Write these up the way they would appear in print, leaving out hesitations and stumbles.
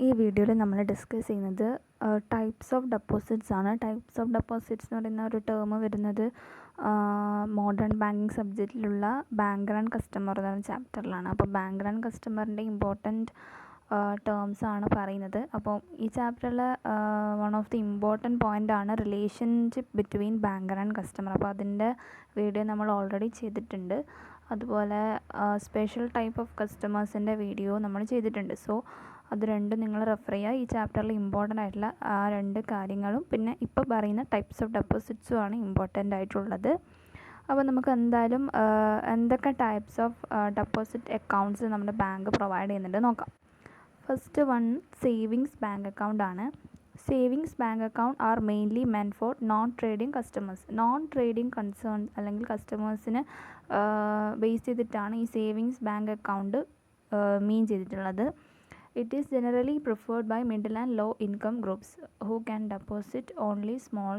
ഈ വീഡിയോയിൽ നമ്മൾ ഡിസ്കസ് ചെയ്യുന്നത് ടൈപ്സ് ഓഫ് ഡെപ്പോസിറ്റ്സ് ആണ്. ടൈപ്സ് ഓഫ് ഡെപ്പോസിറ്റ്സ് എന്ന് പറയുന്ന ഒരു ടേം വരുന്നത് മോഡേൺ ബാങ്കിങ് സബ്ജക്റ്റിലുള്ള ബാങ്കർ ആൻഡ് കസ്റ്റമർ എന്ന ചാപ്റ്ററിലാണ്. അപ്പോൾ ബാങ്കർ ആൻഡ് കസ്റ്റമറിൻ്റെ ഇമ്പോർട്ടൻറ്റ് ടേംസ് ആണ് പറയുന്നത്. അപ്പോൾ ഈ ചാപ്റ്ററിൽ one of the important point ആണ് relationship between banker and customer. അപ്പോൾ അതിൻ്റെ വീഡിയോ നമ്മൾ ഓൾറെഡി ചെയ്തിട്ടുണ്ട്. അതുപോലെ സ്പെഷ്യൽ ടൈപ്പ് ഓഫ് കസ്റ്റമേഴ്സിൻ്റെ വീഡിയോ നമ്മൾ ചെയ്തിട്ടുണ്ട്. സോ അത് രണ്ടും നിങ്ങൾ റെഫർ ചെയ്യുക. ഈ ചാപ്റ്ററിൽ ഇമ്പോർട്ടൻ്റ് ആയിട്ടുള്ള ആ രണ്ട് കാര്യങ്ങളും പിന്നെ ഇപ്പോൾ പറയുന്ന ടൈപ്സ് ഓഫ് ഡെപ്പോസിറ്റ്സും ആണ് ഇമ്പോർട്ടൻ്റ് ആയിട്ടുള്ളത്. അപ്പോൾ നമുക്ക് എന്തായാലും എന്തൊക്കെ ടൈപ്സ് ഓഫ് ഡെപ്പോസിറ്റ് അക്കൗണ്ട്സ് നമ്മുടെ ബാങ്ക് പ്രൊവൈഡ് ചെയ്യുന്നുണ്ട് നോക്കാം. First one savings bank account ആണ്. Savings bank account are mainly meant for non trading customers. Non trading concern അല്ലെങ്കിൽ കസ്റ്റമേഴ്സിന് ബേസ് ചെയ്തിട്ടാണ് ഈ സേവിങ്സ് ബാങ്ക് അക്കൗണ്ട് മീൻ ചെയ്തിട്ടുള്ളത്. It is generally preferred by middle and low income groups who can deposit only small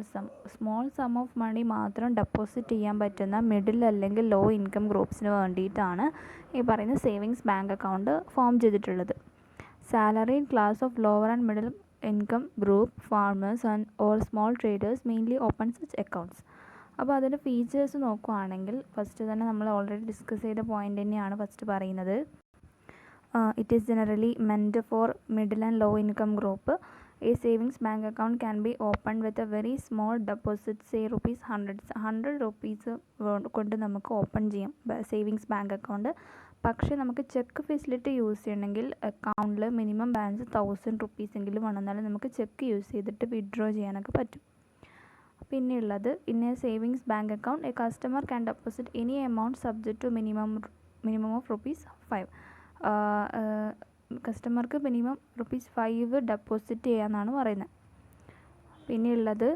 sum of money മാത്രം deposit ചെയ്യാൻ പറ്റുന്ന middle അല്ലെങ്കിൽ low income ഗ്രൂപ്പ്സിന് വേണ്ടിയിട്ടാണ് ഈ പറയുന്ന സേവിങ്സ് ബാങ്ക് അക്കൗണ്ട് ഫോം ചെയ്തിട്ടുള്ളത്. Salaried class of lower and middle income group farmers and or small traders mainly open such accounts. അപ്പോൾ അതിൻ്റെ ഫീച്ചേഴ്സ് നോക്കുകയാണെങ്കിൽ ഫസ്റ്റ് തന്നെ നമ്മൾ ഓൾറെഡി ഡിസ്കസ് ചെയ്ത പോയിൻ്റ് തന്നെയാണ് ഫസ്റ്റ് പറയുന്നത്. It is generally meant for middle and low income group. A savings bank account can be opened with a very small deposit, say rupees 100 rupees കൊണ്ട് നമുക്ക് open ചെയ്യാം savings bank account. പക്ഷേ നമുക്ക് check facility use ചെയ്യണമെങ്കിൽ അക്കൗണ്ടിൽ minimum balance 1000 rupees എങ്കിലും വേണം. എന്നാലും നമുക്ക് ചെക്ക് യൂസ് ചെയ്തിട്ട് വിഡ്രോ ചെയ്യാനൊക്കെ പറ്റും. പിന്നെയുള്ളത് in a savings bank account a customer can deposit any amount subject to minimum of ₹5. കസ്റ്റമർക്ക് മിനിമം ₹5 ഡെപ്പോസിറ്റ് ചെയ്യാമെന്നാണ് പറയുന്നത്. പിന്നെയുള്ളത്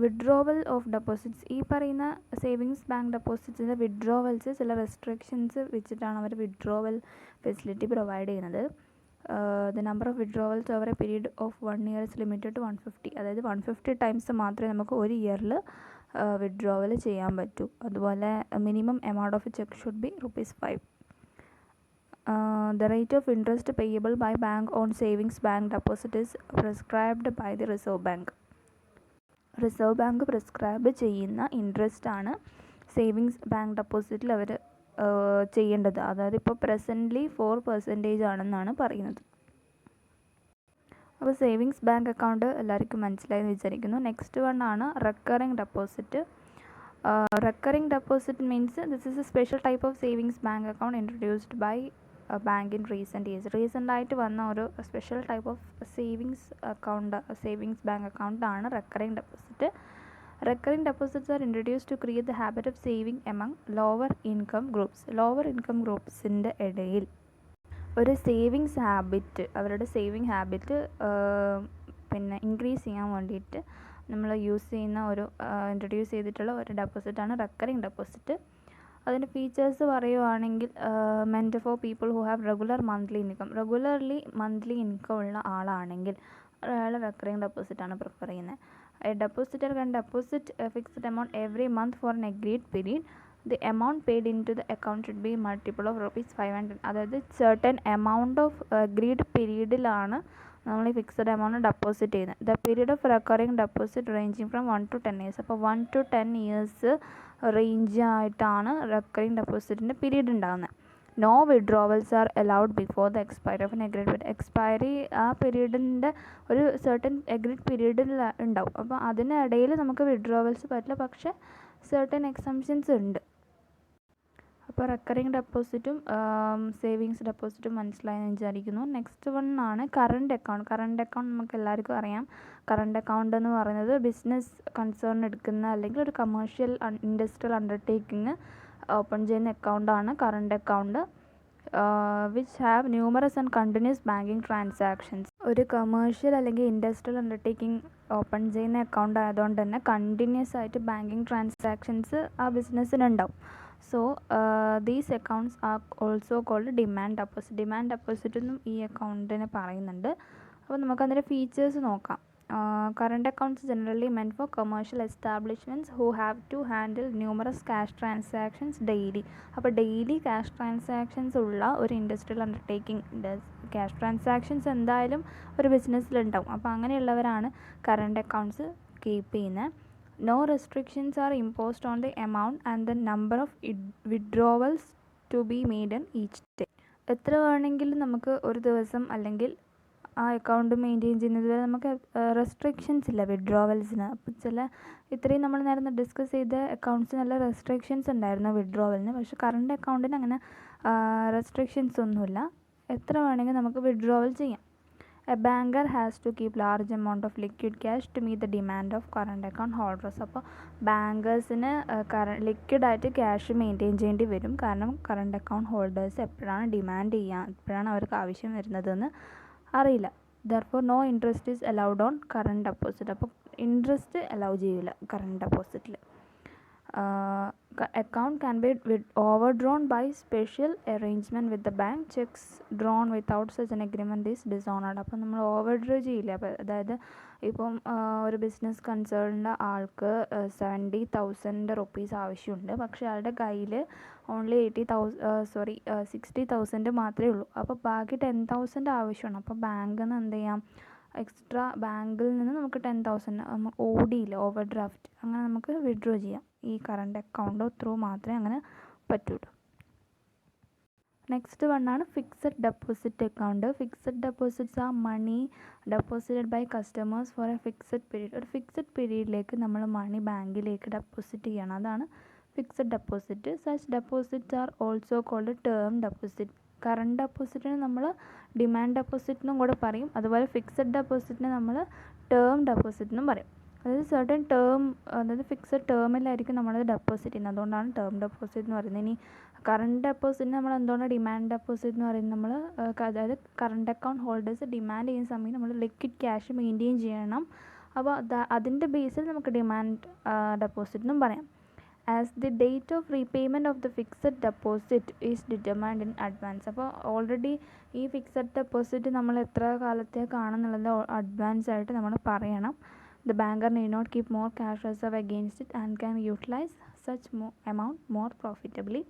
വിഡ്രോവൽ ഓഫ് ഡെപ്പോസിറ്റ്സ്. ഈ പറയുന്ന സേവിങ്സ് ബാങ്ക് ഡെപ്പോസിറ്റ്സിൻ്റെ വിഡ്രോവൽസ് ചില റെസ്ട്രിക്ഷൻസ് വെച്ചിട്ടാണ് അവർ വിഡ്രോവൽ ഫെസിലിറ്റി പ്രൊവൈഡ് ചെയ്യുന്നത്. The number of withdrawals over a period of 1 year is limited to 150. അതായത് 150 ടൈംസ് മാത്രമേ നമുക്ക് ഒരു ഇയറിൽ വിഡ്രോവൽ ചെയ്യാൻ പറ്റൂ. അതുപോലെ minimum amount of cheque should be ₹5. The rate of interest payable by bank on savings bank deposit is prescribed by the Reserve Bank. Reserve bank prescribe ചെയ്യുന്ന interest ആണ് സേവിങ്സ് ബാങ്ക് ഡെപ്പോസിറ്റിൽ അവർ ചെയ്യേണ്ടത്. അതായത് ഇപ്പോൾ പ്രസൻ്റ്ലി 4% ആണെന്നാണ് പറയുന്നത്. അപ്പോൾ സേവിങ്സ് ബാങ്ക് അക്കൗണ്ട് എല്ലാവർക്കും മനസ്സിലായി എന്ന് വിചാരിക്കുന്നു. നെക്സ്റ്റ് വൺ ആണ് recurring deposit. Recurring deposit means this is a special type of savings bank account introduced by a bank in recent years. Recent ആയിട്ട് വന്ന ഒരു special type of savings bank account ആണ് recurring deposit. Recurring deposits are introduced to create the habit of saving among lower income groups. Lower income ഗ്രൂപ്പ്സിൻ്റെ ഇടയിൽ ഒരു savings habit, അവരുടെ saving habit പിന്നെ increase ചെയ്യാൻ വേണ്ടിയിട്ട് നമ്മൾ യൂസ് ചെയ്യുന്ന ഒരു ഇൻട്രൊഡ്യൂസ് ചെയ്തിട്ടുള്ള ഒരു ഡെപ്പോസിറ്റാണ് റെക്കറിംഗ് ഡെപ്പോസിറ്റ്. അതിൻ്റെ ഫീച്ചേഴ്സ് പറയുവാണെങ്കിൽ meant for people who have regularly monthly income ഉള്ള ആളാണെങ്കിൽ അയാൾ റെക്കറിംഗ് ഡെപ്പോസിറ്റാണ് പ്രിഫർ ചെയ്യുന്നത്. A depositor can deposit a fixed amount every month for an agreed period. The amount paid into the account should be multiple of ₹500. അതായത് certain amount of agreed പീരീഡിലാണ് നമ്മൾ ഈ fixed amount deposit ചെയ്യുന്നത്. The period of recurring deposit ranging from 1 to 10 years. അപ്പോൾ 1 to 10 years range ആയിട്ടാണ് recurring ഡെപ്പോസിറ്റിൻ്റെ period ഉണ്ടാകുന്നത്. No withdrawals are allowed before the expiry of an agreed period. Expiry ആ പീരീഡിൻ്റെ ഒരു സർട്ടൻ അഗ്രീഡ് പീരീഡിൽ ഉണ്ടാവും. അപ്പോൾ അതിനിടയിൽ നമുക്ക് വിഡ്രോവൽസ് പറ്റില്ല, പക്ഷേ സർട്ടൻ എക്സംഷൻസ് ഉണ്ട്. അപ്പോൾ റെക്കറിംഗ് ഡെപ്പോസിറ്റും സേവിങ്സ് ഡെപ്പോസിറ്റും മനസ്സിലായെന്ന് വിചാരിക്കുന്നു. നെക്സ്റ്റ് വൺ ആണ് കറണ്ട് അക്കൗണ്ട്. കറണ്ട് അക്കൗണ്ട് നമുക്ക് എല്ലാവർക്കും അറിയാം. കറണ്ട് അക്കൗണ്ട് എന്ന് പറയുന്നത് ബിസിനസ് കൺസേൺ എടുക്കുന്ന അല്ലെങ്കിൽ ഒരു കമേഴ്ഷ്യൽ ഇൻഡസ്ട്രിയൽ അണ്ടർടേക്കിംഗ് ഓപ്പൺ ചെയ്യുന്ന അക്കൗണ്ടാണ് current account. Which have numerous and continuous banking transactions. ഒരു കമേഴ്ഷ്യൽ അല്ലെങ്കിൽ ഇൻഡസ്ട്രിയൽ അണ്ടർടേക്കിംഗ് ഓപ്പൺ ചെയ്യുന്ന അക്കൗണ്ട് ആയതുകൊണ്ട് തന്നെ കണ്ടിന്യൂസ് ആയിട്ട് ബാങ്കിങ് ട്രാൻസാക്ഷൻസ് ആ ബിസിനസ്സിനുണ്ടാവും. So these accounts are also called demand deposit. Demand deposit എന്നും ഈ അക്കൗണ്ടിനെ പറയുന്നുണ്ട്. അപ്പോൾ നമുക്കതിൻ്റെ ഫീച്ചേഴ്സ് നോക്കാം. Current accounts generally meant for commercial establishments who have to handle numerous cash transactions daily. അപ്പോൾ ഡെയിലി ക്യാഷ് ട്രാൻസാക്ഷൻസ് ഉള്ള ഒരു ഇൻഡസ്ട്രിയൽ അണ്ടർടേക്കിംഗ്, ക്യാഷ് ട്രാൻസാക്ഷൻസ് എന്തായാലും ഒരു ബിസിനസ്സിലുണ്ടാവും. അപ്പോൾ അങ്ങനെയുള്ളവരാണ് കറണ്ട് അക്കൗണ്ട്സ് കീപ്പ് ചെയ്യുന്നത്. No restrictions are imposed on the amount and the number of withdrawals to be made in each day. എത്ര വേണമെങ്കിലും നമുക്ക് ഒരു ദിവസം അല്ലെങ്കിൽ ആ അക്കൗണ്ട് മെയിൻറ്റെയിൻ ചെയ്യുന്നത് വരെ നമുക്ക് റെസ്ട്രിക്ഷൻസ് ഇല്ല വിഡ്രോവൽസിന്. അപ്പോൾ ഇത്രയും നമ്മൾ നേരത്തെ ഡിസ്കസ് ചെയ്ത അക്കൗണ്ട്സിന് നല്ല റെസ്ട്രിക്ഷൻസ് ഉണ്ടായിരുന്നു വിഡ്രോവലിന്. പക്ഷേ കറണ്ട് അക്കൗണ്ടിന് അങ്ങനെ റെസ്ട്രിക്ഷൻസ് ഒന്നുമില്ല, എത്ര വേണമെങ്കിൽ നമുക്ക് വിഡ്രോവൽ ചെയ്യാം. A banker has to keep large amount of liquid cash to meet the demand of current account holders. അപ്പോൾ ബാങ്കേഴ്സിന് ലിക്വിഡായിട്ട് ക്യാഷ് മെയിൻറ്റെയിൻ ചെയ്യേണ്ടി വരും, കാരണം കറണ്ട് അക്കൗണ്ട് ഹോൾഡേഴ്സ് എപ്പോഴാണ് ഡിമാൻഡ് ചെയ്യുക, എപ്പോഴാണ് അവർക്ക് ആവശ്യം വരുന്നതെന്ന് അറിയില്ല. Therefore no interest is allowed on current deposit. അപ്പോൾ ഇൻട്രസ്റ്റ് അലൗ ചെയ്യില്ല കറണ്ട് ഡെപ്പോസിറ്റിൽ. Account can be overdrawn by special arrangement with the bank. Cheques drawn without such N agreement is dishonoured. അപ്പോൾ നമ്മൾ ഓവർഡ്രോ ചെയ്യില്ല. അപ്പോൾ അതായത് ഇപ്പം ഒരു ബിസിനസ് കൺസേണിൻ്റെ ആൾക്ക് 70,000 റുപ്പീസ് ആവശ്യമുണ്ട്, പക്ഷേ അയാളുടെ കയ്യിൽ ഓൺലി 60,000 മാത്രമേ ഉള്ളൂ. അപ്പോൾ ബാക്കി 10,000 ആവശ്യമാണ്. അപ്പോൾ ബാങ്കിൽ നിന്ന് എന്ത് ചെയ്യാം, എക്സ്ട്രാ ബാങ്കിൽ നിന്ന് നമുക്ക് 10,000 ഓടിയില്ല, ഓവർ ഡ്രാഫ്റ്റ്, അങ്ങനെ നമുക്ക് വിഡ്രോ ചെയ്യാം. ഈ കറണ്ട് അക്കൗണ്ട് ത്രൂ മാത്രമേ അങ്ങനെ പറ്റുള്ളൂ. നെക്സ്റ്റ് വണ്ണാണ് fixed deposit account. Fixed deposits are money deposited by customers for a fixed period. ഒരു ഫിക്സഡ് പീരീഡിലേക്ക് നമ്മൾ മണി ബാങ്കിലേക്ക് ഡെപ്പോസിറ്റ് ചെയ്യണം, അതാണ് fixed deposit. Such deposits are also called term deposit. Current ഡെപ്പോസിറ്റിന് നമ്മൾ ഡിമാൻഡ് ഡെപ്പോസിറ്റ് എന്നും കൂടെ പറയും, അതുപോലെ ഫിക്സഡ് ഡെപ്പോസിറ്റിന് നമ്മൾ ടേം ഡെപ്പോസിറ്റ് എന്നും പറയും. അതായത് സെർട്ടൺ ടേം, അതായത് ഫിക്സഡ് ടേമിലായിരിക്കും നമ്മളത് ഡെപ്പോസിറ്റ് ചെയ്യുന്നത്, അതുകൊണ്ടാണ് ടേം ഡെപ്പോസിറ്റ് എന്ന് പറയുന്നത്. ഇനി കറണ്ട് ഡെപ്പോസിറ്റിന് നമ്മൾ എന്തുകൊണ്ടാണ് ഡിമാൻഡ് ഡെപ്പോസിറ്റ് എന്ന് പറയുന്നത്, നമ്മൾ അതായത് കറണ്ട് അക്കൗണ്ട് ഹോൾഡേഴ്സ് ഡിമാൻഡ് ചെയ്യുന്ന സമയം നമ്മൾ ലിക്വിഡ് ക്യാഷ് മെയിൻറ്റെയിൻ ചെയ്യണം. അപ്പോൾ അതിൻ്റെ ബേസിൽ നമുക്ക് ഡിമാൻഡ് ഡെപ്പോസിറ്റ് എന്നും പറയാം. As the date of repayment of the fixed deposit is determined in advance. അപ്പോൾ ഓൾറെഡി ഈ ഫിക്സഡ് ഡെപ്പോസിറ്റ് നമ്മൾ എത്ര കാലത്തേക്കാണെന്നുള്ളത് അഡ്വാൻസ് ആയിട്ട് നമ്മൾ പറയണം. The banker need not keep more cash reserve against it and can utilize such amount more profitably.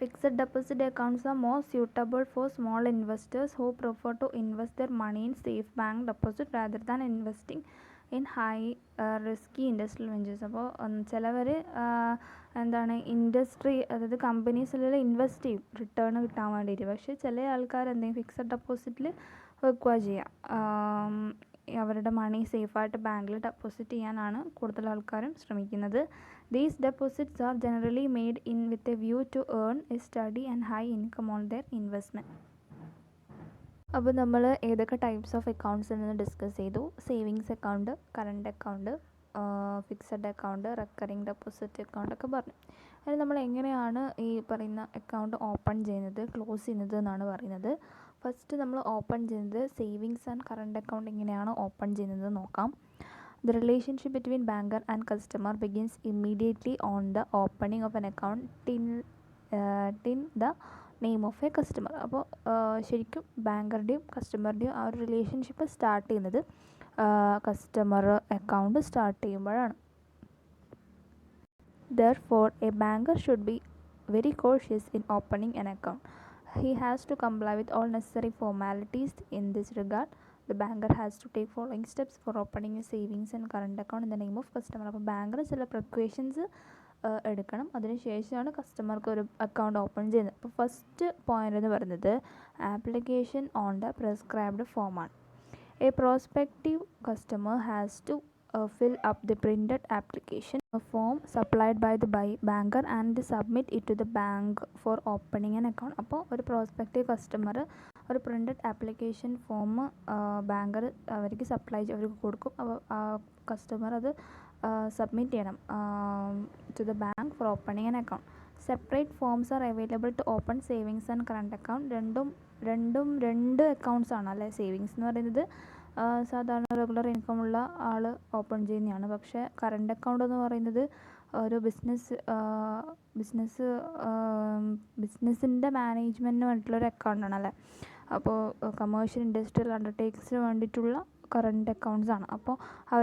Fixed deposit accounts are more suitable for small investors who prefer to invest their money in safe bank deposit rather than investing in high risky industrial ventures. അപ്പോൾ ചിലവർ എന്താണ് industry, അതായത് കമ്പനീസിലെല്ലാം invest ചെയ്യും return കിട്ടാൻ വേണ്ടിയിട്ട്. പക്ഷേ ചില ആൾക്കാർ എന്തെങ്കിലും ഫിക്സഡ് ഡെപ്പോസിറ്റിൽ വെക്കുക ചെയ്യുക, അവരുടെ മണി സേഫായിട്ട് ബാങ്കിൽ ഡെപ്പോസിറ്റ് ചെയ്യാനാണ് കൂടുതൽ ആൾക്കാരും ശ്രമിക്കുന്നത്. These deposits are generally made in with a view to earn a steady and high income on their investment. അപ്പോൾ നമ്മൾ ഏതൊക്കെ ടൈപ്സ് ഓഫ് അക്കൗണ്ട്സ് എന്ന് ഡിസ്കസ് ചെയ്തു. Savings account, current account, fixed account, recurring deposit account ഒക്കെ പറഞ്ഞു. അതിന് നമ്മൾ എങ്ങനെയാണ് ഈ പറയുന്ന അക്കൗണ്ട് ഓപ്പൺ ചെയ്യുന്നത്, ക്ലോസ് ചെയ്യുന്നത് എന്നാണ് പറയുന്നത്. ഫസ്റ്റ് നമ്മൾ ഓപ്പൺ ചെയ്യുന്നത് സേവിങ്സ് ആൻഡ് കറണ്ട് അക്കൗണ്ട് എങ്ങനെയാണ് ഓപ്പൺ ചെയ്യുന്നത് നോക്കാം. The relationship between banker and customer begins immediately on the opening of N account tin the name of A customer. അപ്പോൾ ശരിക്കും ബാങ്കറുടെയും കസ്റ്റമറുടെയും ആ ഒരു റിലേഷൻഷിപ്പ് സ്റ്റാർട്ട് ചെയ്യുന്നത് കസ്റ്റമർ അക്കൗണ്ട് സ്റ്റാർട്ട് ചെയ്യുമ്പോഴാണ്. Therefore, a banker should be very cautious in opening an account. He has to comply with all necessary formalities in this regard. The banker has to take following steps for opening a savings and current account in the name of customer. അപ്പോൾ banker ചില precautions എടുക്കണം, അതിനുശേഷമാണ് കസ്റ്റമർക്ക് ഒരു account open ചെയ്യുന്നത്. അപ്പോൾ first point എന്ന് പറയുന്നത് ആപ്ലിക്കേഷൻ ഓൺ ദ പ്രിസ്ക്രൈബ്ഡ് ഫോമാണ്. A prospective customer has to fill up the printed application form supplied by the banker and submit it to the bank for opening an account. അപ്പോൾ ഒരു prospective customer ഒരു printed application form banker അവർക്ക് അവർക്ക് കൊടുക്കും. അപ്പോൾ ആ customer അത് submit ചെയ്യണം to the bank for opening an account. Separate forms are available to open savings and current account. രണ്ട് അക്കൗണ്ട്സ് ആണ് അല്ലേ. സേവിങ്സ് എന്ന് പറയുന്നത് സാധാരണ റെഗുലർ ഇൻകം ഉള്ള ആൾ ഓപ്പൺ ചെയ്യുന്നതാണ്. പക്ഷേ കറണ്ട് അക്കൗണ്ട് എന്ന് പറയുന്നത് ഒരു ബിസിനസ്സിൻ്റെ മാനേജ്മെൻറ്റിന് വേണ്ടിയിട്ടുള്ളൊരു അക്കൗണ്ടാണ് അല്ലേ. അപ്പോൾ കമേഴ്ഷ്യൽ ഇൻഡസ്ട്രിയൽ അണ്ടർടേക്സിന് വേണ്ടിയിട്ടുള്ള കറണ്ട് അക്കൗണ്ട്സ് ആണ്. അപ്പോൾ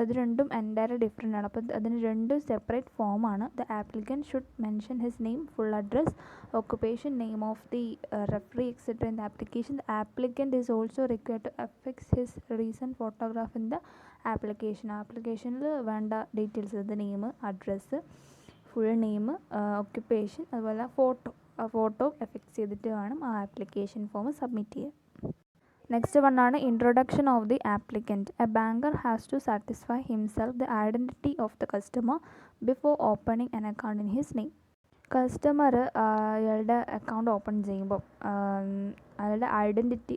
അത് രണ്ടും എൻറ്റയർലി ഡിഫറെൻ്റ് ആണ്. അപ്പോൾ അതിന് രണ്ടും സെപ്പറേറ്റ് ഫോമാണ്. The applicant should mention his name, full address, occupation, name of the referee, etc. in the application. The applicant is also required to affix his recent photograph in the application. ആപ്ലിക്കേഷനിൽ വേണ്ട details, ഇത് name, address, full name, occupation, അതുപോലെ photo affix ചെയ്തിട്ട് വേണം ആ application form submit ചെയ്യാൻ. Next വണ്ണാണ് introduction of the applicant. A banker has to satisfy himself the identity of the customer before opening an account in his name. Customer അയാളുടെ account open ചെയ്യുമ്പോൾ അയാളുടെ identity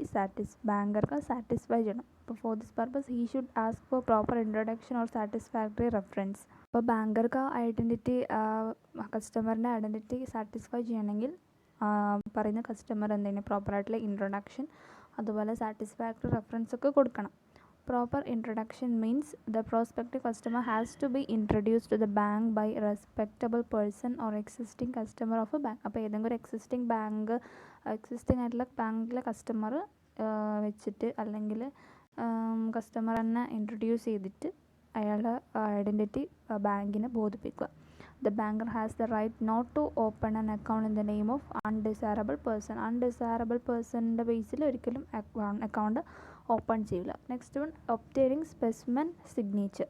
ബാങ്കർക്ക് satisfy ചെയ്യണം. അപ്പോൾ for this purpose he should ask for proper introduction or satisfactory reference. അപ്പോൾ ബാങ്കർക്ക് identity, കസ്റ്റമറിൻ്റെ identity satisfy ചെയ്യണമെങ്കിൽ പറയുന്ന കസ്റ്റമർ എന്തെങ്കിലും പ്രോപ്പറായിട്ടുള്ള ഇൻട്രൊഡക്ഷൻ അതുപോലെ സാറ്റിസ്ഫാക്ടറി റെഫറൻസ് ഒക്കെ കൊടുക്കണം. Proper introduction means the prospective customer has to be introduced to the bank by a respectable person or existing customer of a bank. അപ്പോൾ ഏതെങ്കിലും ഒരു എക്സിസ്റ്റിംഗ് ആയിട്ടുള്ള ബാങ്കിലെ കസ്റ്റമർ വെച്ചിട്ട് അല്ലെങ്കിൽ കസ്റ്റമർ തന്നെ ഇൻട്രൊഡ്യൂസ് ചെയ്തിട്ട് അയാളുടെ ഐഡൻറ്റിറ്റി ബാങ്കിനെ ബോധിപ്പിക്കുക. The banker has the right not to open an account in the name of undesirable person. Undesirable personൻ്റെ ബേസിൽ ഒരിക്കലും അക്കൗണ്ട് ഓപ്പൺ ചെയ്യില്ല. Next one, obtaining specimen signature.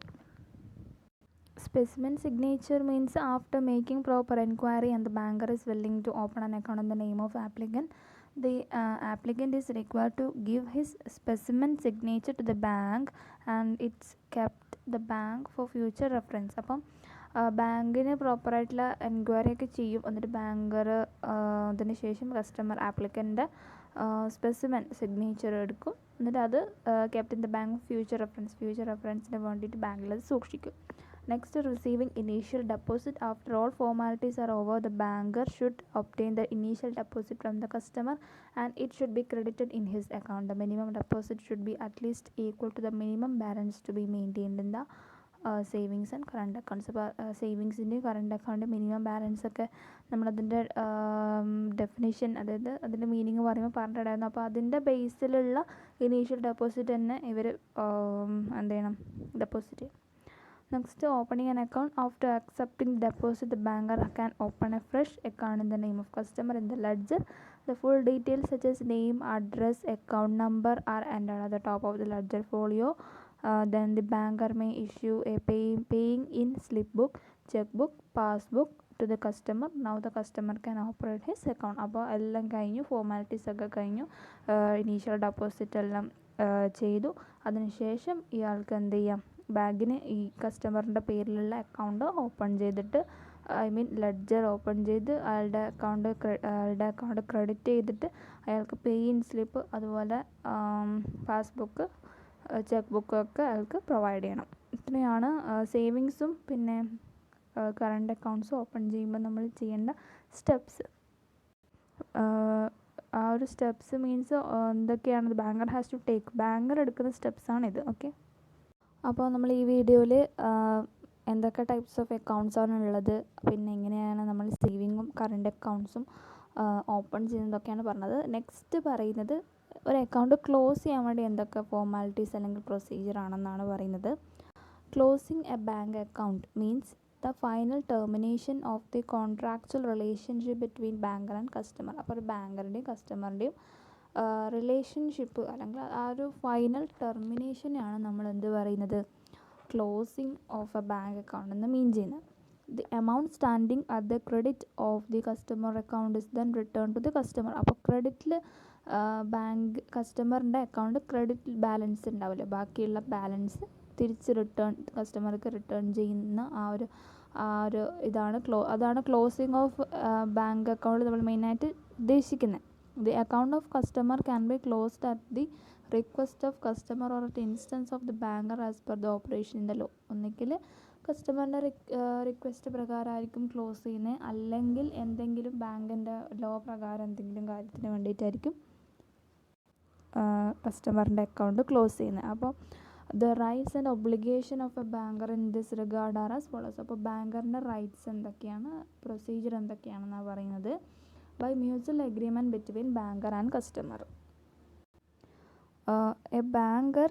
Specimen signature means after making proper inquiry and the banker is willing to open an account in the name of applicant, the applicant is required to give his specimen signature to the bank and it's kept the bank for future reference. അപ്പം ബാങ്കിന് പ്രോപ്പറായിട്ടുള്ള enquiry ഒക്കെ ചെയ്യും. എന്നിട്ട് banker അതിന് ശേഷം customer ആപ്ലിക്കൻ്റെ specimen signature എടുക്കും. എന്നിട്ട് അത് kept in the bank future റെഫറൻസിന് വേണ്ടിയിട്ട് ബാങ്കിൽ അത് സൂക്ഷിക്കും. Next, receiving initial deposit. After all formalities are over, the banker should obtain the initial deposit from the customer and it should be credited in his account. The minimum deposit should be at least equal to the minimum balance to be maintained in the savings and current accounts. അപ്പോൾ സേവിങ്സിൻ്റെയും current account minimum balance ഒക്കെ നമ്മളതിൻ്റെ definition, അതായത് അതിൻ്റെ meaning പറയുമ്പോൾ പറഞ്ഞിട്ടുണ്ടായിരുന്നു. അപ്പോൾ അതിൻ്റെ ബേസിലുള്ള ഇനീഷ്യൽ ഡെപ്പോസിറ്റ് തന്നെ ഇവർ എന്ത് ചെയ്യണം, ഡെപ്പോസിറ്റ് ചെയ്യും. Next, opening an account. After accepting the deposit, the banker can open a fresh account in the name of customer in the ledger. The full details such as name, address, account number are entered at the top of the ledger folio. Then the banker may issue a paying in slipbook, checkbook, passbook to the customer. Now the customer can operate his account. അപ്പോൾ എല്ലാം കഴിഞ്ഞു, formalities ഒക്കെ കഴിഞ്ഞു, initial deposit എല്ലാം ചെയ്തു. അതിനുശേഷം ഇയാൾക്ക് എന്ത് ചെയ്യാം, ബാങ്കിന് ഈ കസ്റ്റമറിൻ്റെ പേരിലുള്ള അക്കൗണ്ട് ഓപ്പൺ ചെയ്തിട്ട്, ലെഡ്ജർ ഓപ്പൺ ചെയ്ത് അയാളുടെ അക്കൗണ്ട് ക്രെഡിറ്റ് ചെയ്തിട്ട് അയാൾക്ക് പേ ഇൻ സ്ലിപ്പ് അതുപോലെ പാസ്ബുക്ക്, ചെക്ക് ബുക്കൊക്കെ അയാൾക്ക് പ്രൊവൈഡ് ചെയ്യണം. ഇത്രയാണ് സേവിങ്സും പിന്നെ കറണ്ട് അക്കൗണ്ട്സും ഓപ്പൺ ചെയ്യുമ്പോൾ നമ്മൾ ചെയ്യേണ്ട സ്റ്റെപ്സ്. ആ ഒരു സ്റ്റെപ്സ് മീൻസ് എന്തൊക്കെയാണ് banker has to take, banker എടുക്കുന്ന സ്റ്റെപ്സാണിത്. ഓക്കെ, അപ്പോൾ നമ്മൾ ഈ വീഡിയോയിൽ എന്തൊക്കെ ടൈപ്സ് ഓഫ് അക്കൗണ്ട്സ് ആണ് ഉള്ളത്, പിന്നെ എങ്ങനെയാണ് നമ്മൾ സേവിങ്ങും കറണ്ട് അക്കൗണ്ട്സും ഓപ്പൺ ചെയ്യുന്നതൊക്കെയാണ് പറഞ്ഞത്. നെക്സ്റ്റ് പറയുന്നത് ഒരു അക്കൗണ്ട് ക്ലോസ് ചെയ്യാൻ വേണ്ടി എന്തൊക്കെ ഫോർമാലിറ്റീസ് അല്ലെങ്കിൽ പ്രൊസീജിയർ ആണെന്നാണ് പറയുന്നത്. Closing A bank account means the final termination of the contractual relationship between banker and customer. അപ്പോൾ ഒരു ബാങ്കറിൻ്റെയും കസ്റ്റമറിൻ്റെയും റിലേഷൻഷിപ്പ് അല്ലെങ്കിൽ ആ ഒരു ഫൈനൽ ടെർമിനേഷനെയാണ് നമ്മൾ എന്ത് പറയുന്നത്, closing of a bank account എന്ന് മീൻ ചെയ്യുന്നത്. The amount standing at the credit of the customer account is then return to the customer. അപ്പോൾ ക്രെഡിറ്റിൽ ബാങ്ക് കസ്റ്റമറിൻ്റെ അക്കൗണ്ട് ക്രെഡിറ്റ് ബാലൻസ് ഉണ്ടാവില്ല, ബാക്കിയുള്ള ബാലൻസ് തിരിച്ച് കസ്റ്റമർക്ക് റിട്ടേൺ ചെയ്യുന്ന ആ ഒരു അതാണ് ക്ലോസിങ് ഓഫ് ബാങ്ക് അക്കൗണ്ട് നമ്മൾ മെയിനായിട്ട് ഉദ്ദേശിക്കുന്നത്. The account of customer can be closed at the request of customer or at instance of the banker as per the operation in the law. ഒന്നുകിൽ കസ്റ്റമറിൻ്റെ റിക്വസ്റ്റ് പ്രകാരമായിരിക്കും ക്ലോസ് ചെയ്യുന്നത്, അല്ലെങ്കിൽ എന്തെങ്കിലും ബാങ്കിൻ്റെ law പ്രകാരം എന്തെങ്കിലും കാര്യത്തിന് വേണ്ടിയിട്ടായിരിക്കും കസ്റ്റമറിൻ്റെ അക്കൗണ്ട് ക്ലോസ് ചെയ്യുന്നത്. അപ്പോൾ the rights and obligation of a banker in this regard are as follows. അപ്പോൾ ബാങ്കറിൻ്റെ റൈറ്റ്സ് എന്തൊക്കെയാണ്, പ്രൊസീജിയർ എന്തൊക്കെയാണെന്നാണ് പറയുന്നത്. By mutual agreement between banker and customer, a banker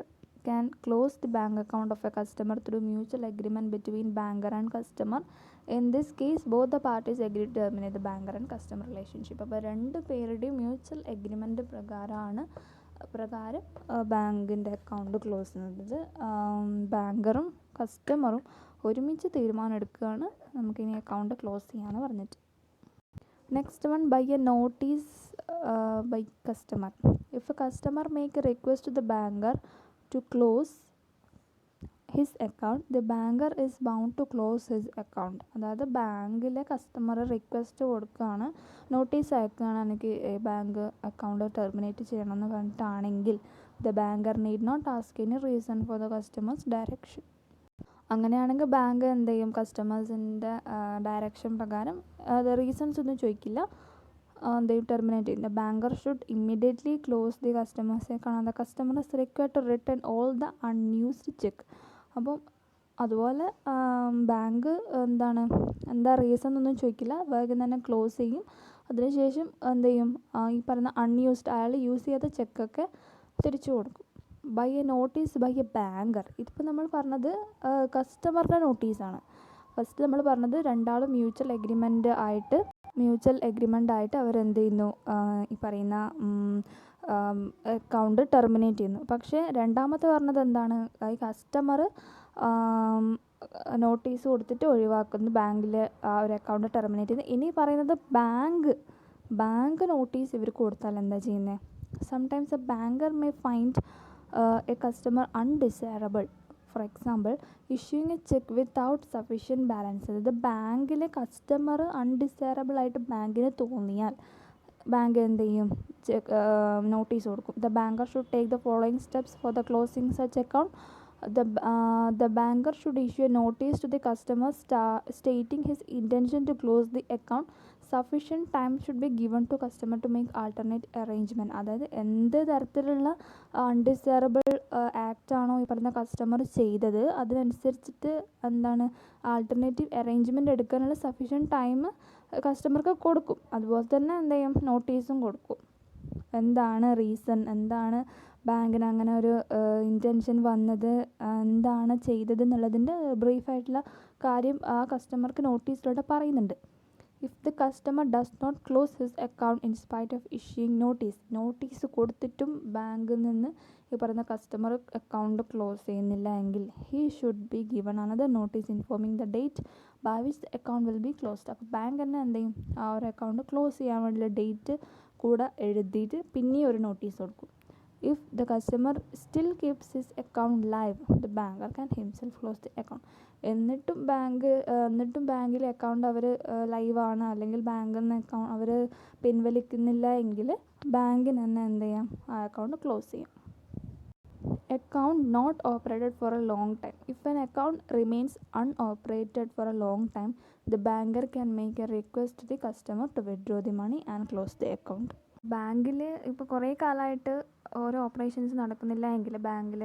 can close the bank account of a customer through mutual agreement between banker and customer. In this case, both the parties agree to terminate the banker and customer relationship. അപ്പോൾ രണ്ട് പേരുടെയും mutual agreement പ്രകാരം ബാങ്കിൻ്റെ account close ചെയ്യുന്നത്. ബാങ്കറും കസ്റ്റമറും ഒരുമിച്ച് തീരുമാനം എടുക്കുകയാണ് നമുക്കിനി അക്കൗണ്ട് ക്ലോസ് ചെയ്യാമെന്ന് പറഞ്ഞിട്ട്. Next one, by a notice by customer. If a customer make a request to the banker to close his account, the banker is bound to close his account. അതായത് ബാങ്കിലെ customer request കൊടുക്കുകയാണ്, notice അയക്കുകയാണ് എനിക്ക് bank account terminate ചെയ്യണമെന്ന് പറഞ്ഞിട്ടാണെങ്കിൽ the banker need not ask any reason for the customer's direction. അങ്ങനെയാണെങ്കിൽ bank എന്ത് ചെയ്യും, കസ്റ്റമേഴ്സിൻ്റെ ഡയറക്ഷൻ പ്രകാരം റീസൺസ് ഒന്നും ചോദിക്കില്ല, they terminate it. The banker should immediately close the customer's account and the customer is required to return all the unused check. അപ്പം അതുപോലെ bank എന്താ reason ഒന്നും ചോദിക്കില്ല, വേഗം തന്നെ ക്ലോസ് ചെയ്യും. അതിനുശേഷം എന്ത് ചെയ്യും, ഈ പറയുന്ന അൺയൂസ്ഡ് അയാൾ യൂസ് ചെയ്ത ചെക്കൊക്കെ തിരിച്ചു കൊടുക്കും. By a notice by a banker. ഇതിപ്പോൾ നമ്മൾ പറഞ്ഞത് കസ്റ്റമറുടെ നോട്ടീസാണ്. ഫസ്റ്റ് നമ്മൾ പറഞ്ഞത് രണ്ടാളും മ്യൂച്വൽ എഗ്രിമെൻ്റ് ആയിട്ട് അവരെന്ത് ചെയ്യുന്നു, ഈ പറയുന്ന അക്കൗണ്ട് ടെർമിനേറ്റ് ചെയ്യുന്നു. പക്ഷേ രണ്ടാമത്തെ പറഞ്ഞത് എന്താണ്, ഈ കസ്റ്റമർ നോട്ടീസ് കൊടുത്തിട്ട് ഒഴിവാക്കുന്നു, ബാങ്കിൽ ആ ഒരു അക്കൗണ്ട് ടെർമിനേറ്റ് ചെയ്യുന്നു. ഇനി പറയുന്നത് ബാങ്ക് നോട്ടീസ് ഇവർക്ക് കൊടുത്താൽ എന്താ ചെയ്യുന്നത്, sometimes A banker may find A customer undesirable. For example, issuing a cheque without sufficient balance. അതായത് ബാങ്കിലെ കസ്റ്റമർ അൺഡിസൈറബിൾ ആയിട്ട് ബാങ്കിന് തോന്നിയാൽ ബാങ്ക് എന്ത് ചെയ്യും, നോട്ടീസ് കൊടുക്കും. The banker should take the following steps for the closing such account. The banker should issue a notice to the customer stating his intention to close the account. Sufficient time should be given to customer to make alternate arrangement. അതായത് എന്ത് തരത്തിലുള്ള undesirable act ആണോ ഈ പറഞ്ഞ customer ചെയ്തത് അതിനനുസരിച്ചിട്ട് alternative arrangement എടുക്കാനുള്ള sufficient time കസ്റ്റമർക്ക് കൊടുക്കും. അതുപോലെ തന്നെ എന്ത് ചെയ്യും, നോട്ടീസും കൊടുക്കും. എന്താണ് റീസൺ, എന്താണ് ബാങ്കിന് അങ്ങനെ ഒരു ഇൻറ്റൻഷൻ വന്നത്, എന്താണ് ചെയ്തത് എന്നുള്ളതിൻ്റെ ബ്രീഫായിട്ടുള്ള കാര്യം ആ കസ്റ്റമർക്ക് നോട്ടീസിലൂടെ പറയുന്നുണ്ട്. If the customer does not close his account in spite of issuing notice കൊടുത്തിട്ടും ബാങ്കിൽ നിന്ന് ഈ പറയുന്ന കസ്റ്റമർ അക്കൗണ്ട് ക്ലോസ് ചെയ്യുന്നില്ല എങ്കിൽ he should be given another notice informing the date by which the account will be closed. അപ്പോൾ bank തന്നെ എന്ത് ചെയ്യും, ആ ഒരു അക്കൗണ്ട് ക്ലോസ് ചെയ്യാൻ വേണ്ടിയുള്ള ഡേറ്റ് കൂടെ എഴുതിയിട്ട് പിന്നെയും ഒരു നോട്ടീസ് കൊടുക്കും. If the customer still keeps his account live, the banker can himself close the account. എന്നിട്ടും ബാങ്കിലെ അക്കൗണ്ട് അവർ ലൈവാണ്, അല്ലെങ്കിൽ ബാങ്കിൽ നിന്ന് അക്കൗണ്ട് അവർ പിൻവലിക്കുന്നില്ല എങ്കിൽ ബാങ്കിന് തന്നെ എന്ത് ചെയ്യാം, ആ അക്കൗണ്ട് ക്ലോസ് ചെയ്യാം. Account not operated for a long time. If an account remains unoperated for a long time, the banker can make a request to the customer to withdraw the money and close the account. ബാങ്കിൽ ഇപ്പോൾ കുറേ കാലമായിട്ട് ഓരോ operations നടക്കുന്നില്ല എങ്കിൽ ബാങ്കിൽ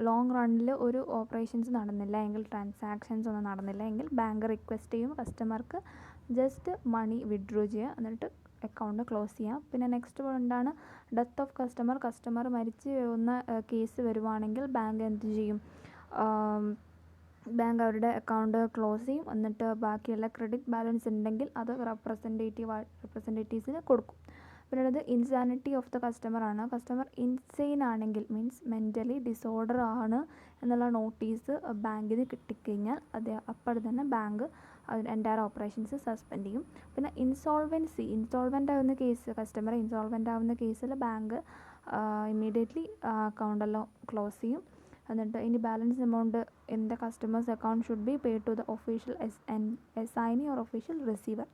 long റണ്ണിൽ ഒരു operations നടന്നില്ല എങ്കിൽ, ട്രാൻസാക്ഷൻസ് ഒന്നും നടന്നില്ല എങ്കിൽ ബാങ്ക് റിക്വസ്റ്റ് ചെയ്യും കസ്റ്റമർക്ക് ജസ്റ്റ് മണി വിഡ്രോ ചെയ്യുക, എന്നിട്ട് അക്കൗണ്ട് ക്ലോസ് ചെയ്യാം. പിന്നെ നെക്സ്റ്റ് എന്താണ്, ഡെത്ത് ഓഫ് കസ്റ്റമർ മരിച്ചു പോകുന്ന കേസ് വരുവാണെങ്കിൽ ബാങ്ക് എന്ത് ചെയ്യും, ബാങ്ക് അവരുടെ അക്കൗണ്ട് ക്ലോസ് ചെയ്യും. എന്നിട്ട് ബാക്കിയുള്ള ക്രെഡിറ്റ് ബാലൻസ് ഉണ്ടെങ്കിൽ അത് റെപ്രസെൻറ്റേറ്റീവ്സിന് കൊടുക്കും. പിന്നുള്ളത് ഇൻസാനിറ്റി ഓഫ് ദ കസ്റ്റമർ ആണ്. കസ്റ്റമർ ഇൻസെയിൻ ആണെങ്കിൽ, മീൻസ് മെൻ്റലി ഡിസോർഡർ ആണ് എന്നുള്ള നോട്ടീസ് ബാങ്കിന് കിട്ടിക്കഴിഞ്ഞാൽ അപ്പോൾ തന്നെ ബാങ്ക് എൻ്റയർ ഓപ്പറേഷൻസ് സസ്പെൻഡ് ചെയ്യും. പിന്നെ ഇൻസോൾവെൻ്റ് ആവുന്ന കേസ്, കസ്റ്റമർ ഇൻസോൾവെൻ്റ് ആവുന്ന കേസിൽ ബാങ്ക് ഇമ്മീഡിയറ്റ്ലി അക്കൗണ്ടെല്ലാം ക്ലോസ് ചെയ്യും. എന്നിട്ട് ഇനി balance amount in the customer's account should be pay to the official assignee or official receiver.